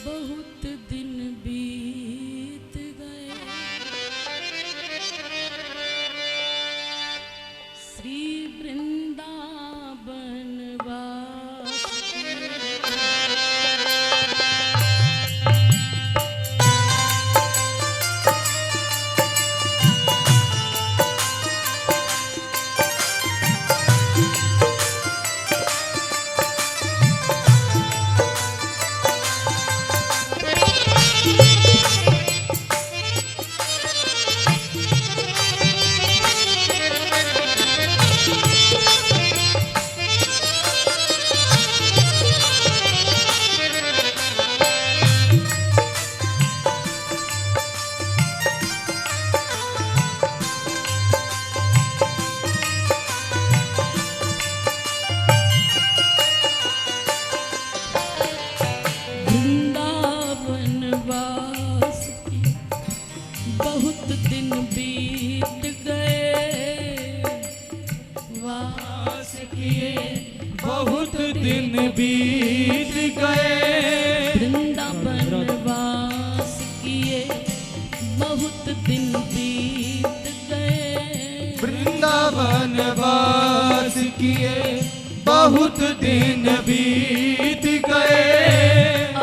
बहुत दिन बीत गए श्री वृंदावन वास बहुत दिन बीत गए वास किए बहुत दिन बीत गए वृंदावन वास किए बहुत दिन बीत गए वृंदावन वास किए बहुत दिन बीत गए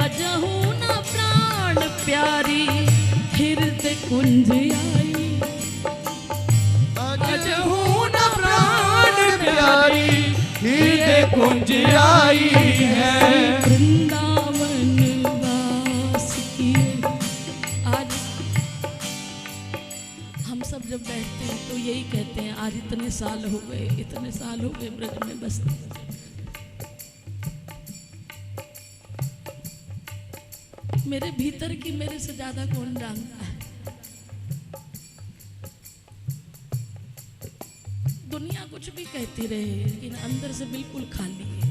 अजहू न प्राण प्यारी हृदय कुंज आई अजहू न प्राण प्यारी हृदय कुंज आई है वृंदावन वास किए। आज हम सब जब बैठते हैं तो यही कहते हैं आज इतने साल हो गए ब्रज में बसते। मेरे भीतर की मेरे से ज्यादा कौन जानता है। दुनिया कुछ भी कहती रहे लेकिन अंदर से बिल्कुल खाली है।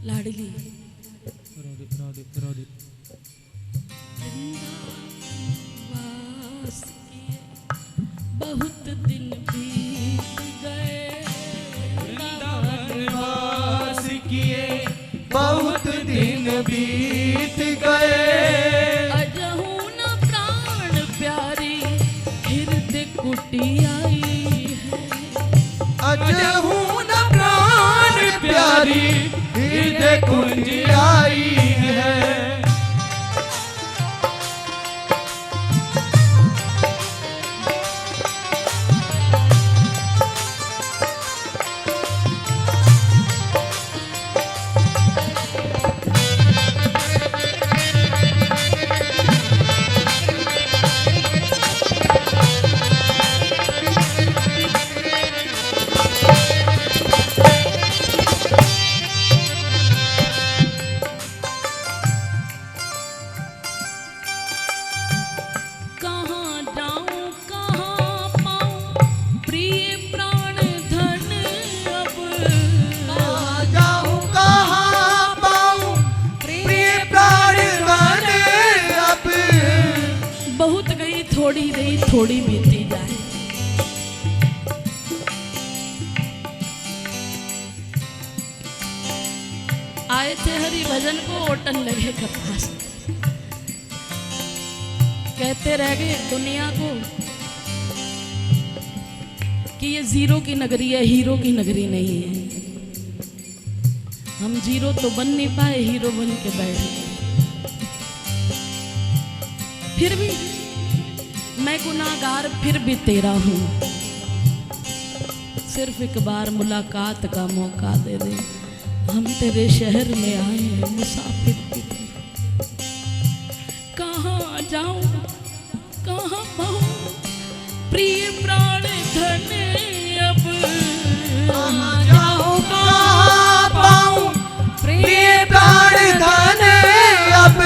लाडली वास किए बहुत दिन बीत गए वास किए बहुत दिन बीत गए अजहू न प्राण प्यारी हृदय कुटी आई है अजहू न प्राण प्यारी हृदय कुंज आई है थोड़ी रही थोड़ी बीती जाए। आए थे हरि भजन को ओटन लगे कपास कहते रह गए दुनिया को कि ये जीरो की नगरी है हीरो की नगरी नहीं है। हम जीरो तो बन नहीं पाए हीरो बन के बैठ गए। फिर भी मैं गुनाहगार फिर भी तेरा हूँ सिर्फ एक बार मुलाकात का मौका दे दे। हम तेरे शहर में आए हैं मुसाफिर की कहाँ जाऊँ कहाँ पाऊँ प्रिय प्राण धन अब कहाँ जाऊँ कहाँ पाऊँ प्रिय प्राण धन अब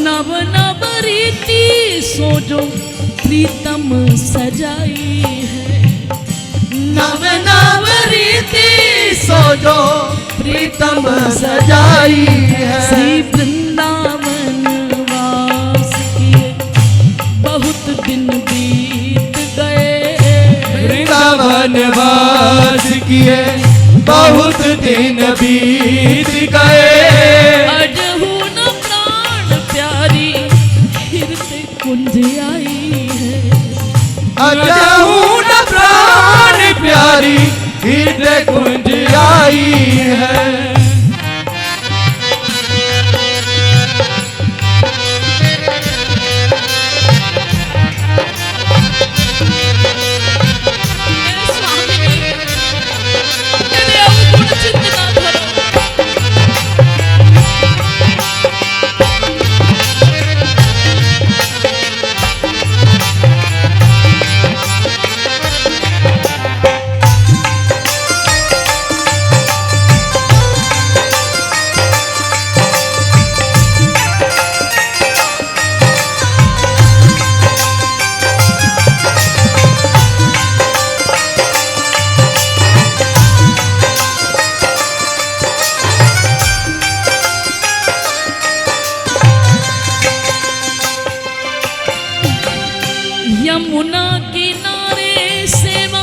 नव नव रीति सोजो प्रीतम सजाई है नव नव रीति सोजो प्रीतम सजाई है श्री वृंदावन वास किए बहुत दिन बीत गए वृंदावन वास किए बहुत दिन बीत गए अजहू न हृदय कुंज आई है। यमुना किनारे सेवा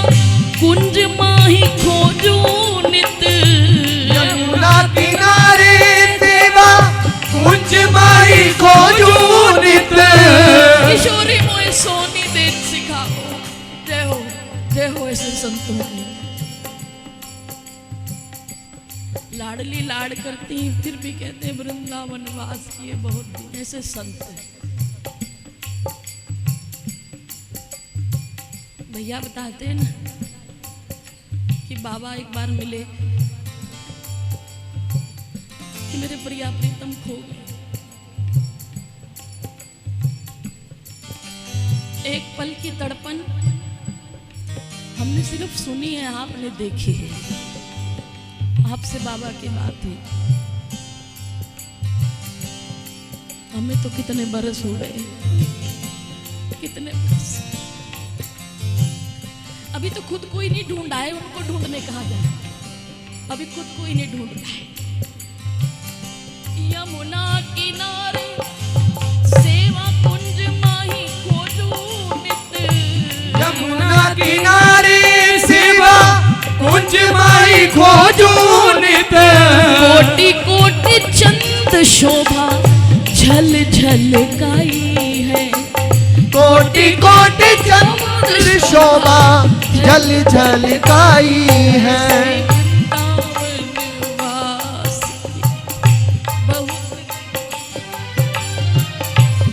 कुंज माही खोजू नित। यमुना किनारे सेवा कुंज माही खोजू नित। किशोरी मोए सोनी देख सिखाओ। जय हो ऐसे संतों की। लाडली लाड करती फिर भी कहते हैं वृंदावन वास किए बहुत दिन। ऐसे संत हैं। भैया बताते हैं ना कि बाबा एक बार मिले कि मेरे प्रिया प्रीतम खो गए। एक पल की तड़पन हमने सिर्फ सुनी है, आपने देखी है। आपसे बाबा की बात हुई। हमें तो कितने बरस हो गए, कितने बरस। अभी तो खुद कोई नहीं ढूंढा है, उनको ढूंढने कहा जाए। अभी खुद कोई नहीं ढूंढ रहा है। यमुना किनारे सेवा कुंज माही खोजू नित। यमुना किनारे सेवा कुंज माही खोजू नित। कोटि कोटि चंद शोभा झल झलकाई है। कोटि कोटि चंद्र शोभा जल झलकाई है।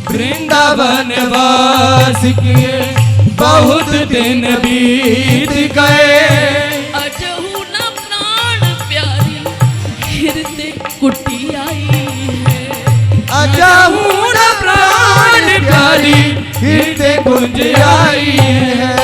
वृंदावन वास किए बहुत दिन बीत गए। अजहु न प्राण प्यारी हृदय कुटी आई है। अजहु न प्राण प्यारी हृदय कुंज आई है।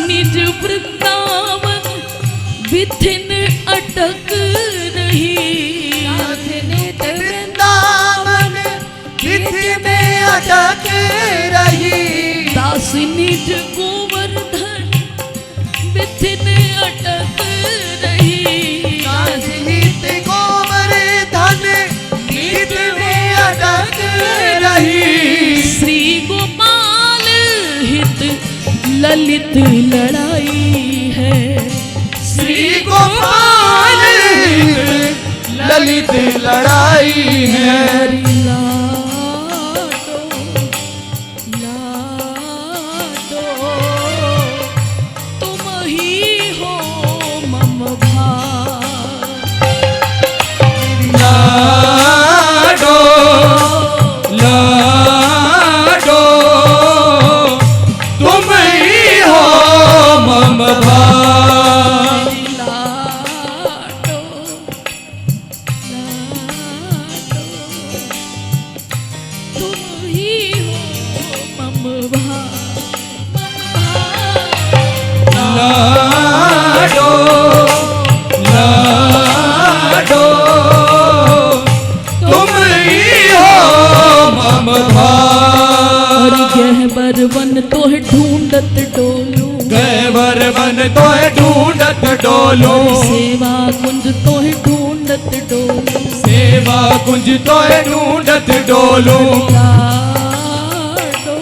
निज वृंदावन बिथिन अटक रही। वृंदावन बिथिन अटक रही। दास निज गोवर्धन बिथिन अटक रही। दास निज गोवर्धन बिथिन अटक रही। श्री गोपाल हित ललित लड़ाई है। श्री गोपाल ललित लड़ाई है। लाडो लाडो तुम ही हो मम भाई। लाडो लाडो तुम ही हो मम भाई। लाडो लाडो तुम ही हो मम भाई। लाडो लाडो तुम ही हो मम गैवर बन तो है ढूंढत डोलू, गैवर बन तो ढूंढत डोलो, सेवा कुंज तो है ढूंढत डोलू, सेवा कुंज तो ढूंढत डोलो। लाडो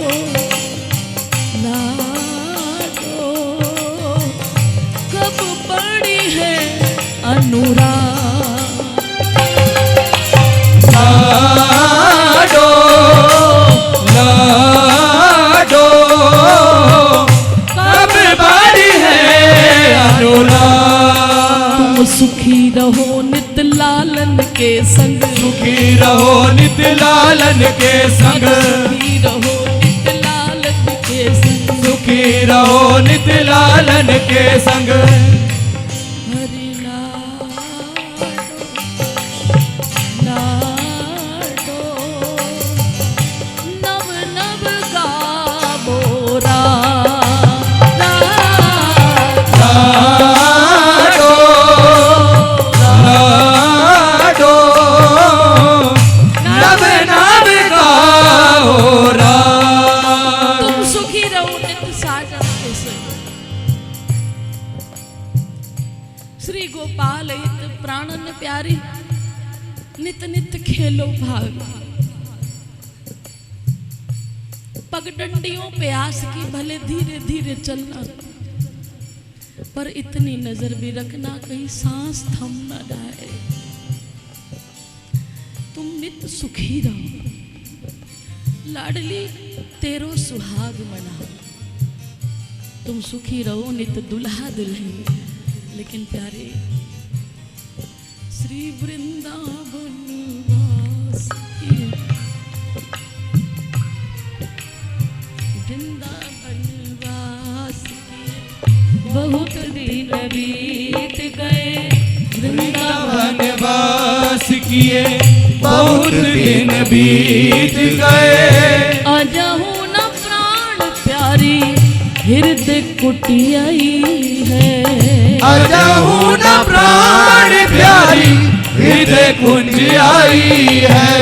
लाडो कब पड़ी है अनुराग, लाडो लाडो कब बारी है अनुराग। तुम सुखी रहो नित लालन के संग, सुखी रहो नित लालन के संग, सुखी रहो नित लालन के संग, सुखी रहो नित लालन के संग। हरि लाडो नव नव गावो लाडो लाडो नव नव गाओ राम। तुम सुखी रहो नित साजन के संग। श्री गोपाल हित प्राणन प्यारी, नित नित खेलो भाग। पगडंडियों पे आस की भले धीरे धीरे चलना, पर इतनी नजर भी रखना कहीं सांस थम न जाए। तुम नित सुखी रहो, लाडली तेरो सुहाग मनाओ। तुम सुखी रहो नित दुल्हा दुल्हन, लेकिन प्यारे श्री वृंदावन वास की, वृंदावन वास की बहुत दिन बीत गए, वृंदावन वास किए बहुत दिन बीत गए। अजहू न प्राण प्यारी हृदय कुटियाई है, अजहू न प्राण प्यारी हृदय कुंज आई है।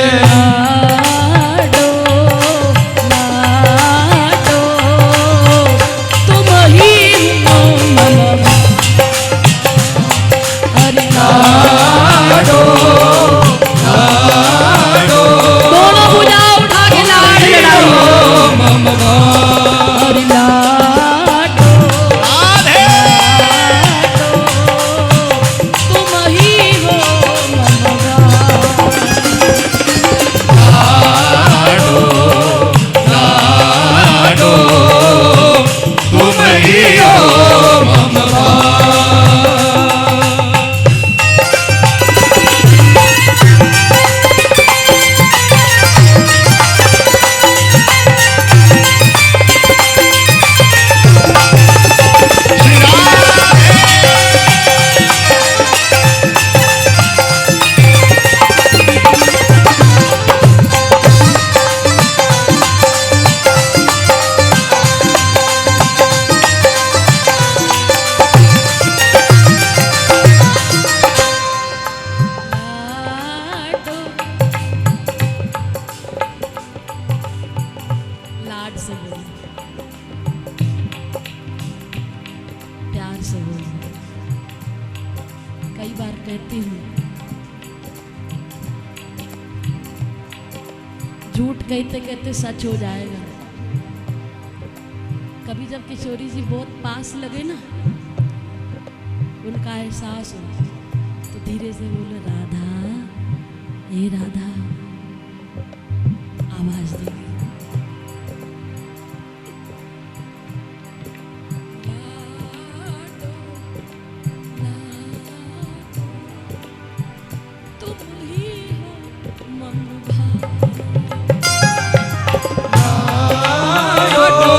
लाडो लाडो तुम ही हो मम, हरि लाडो लाडो दोनों भुजा उठा के लाड लड़ाई, मम हरि लाडो तुम ही हो मम लाडो लाडो तुम ही हो मम लाडो लाड से बोलो, प्यार से बोलो। कई बार कहती हूँ झूठ कहते कहते सच हो जाएगा। कभी जब किशोरी जी बहुत पास लगे ना, उनका एहसास हो तो धीरे से बोलो राधा, हे राधा, आवाज देगी। लाडो, लाडो, तुम ही हो मन भाव। लाडो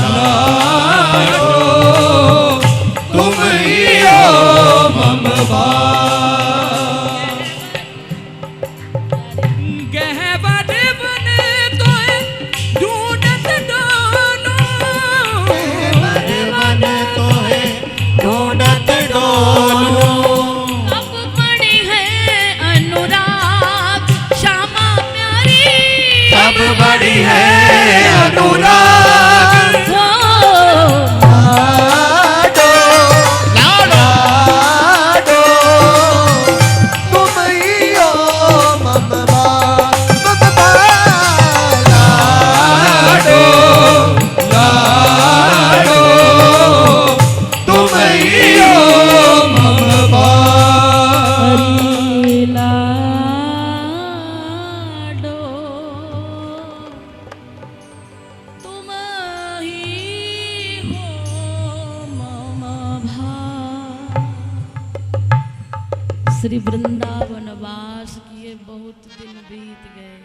लाडो तुम ही हो मम गहवर बन राभा श्री वृंदावन वास किए बहुत दिन बीत गए।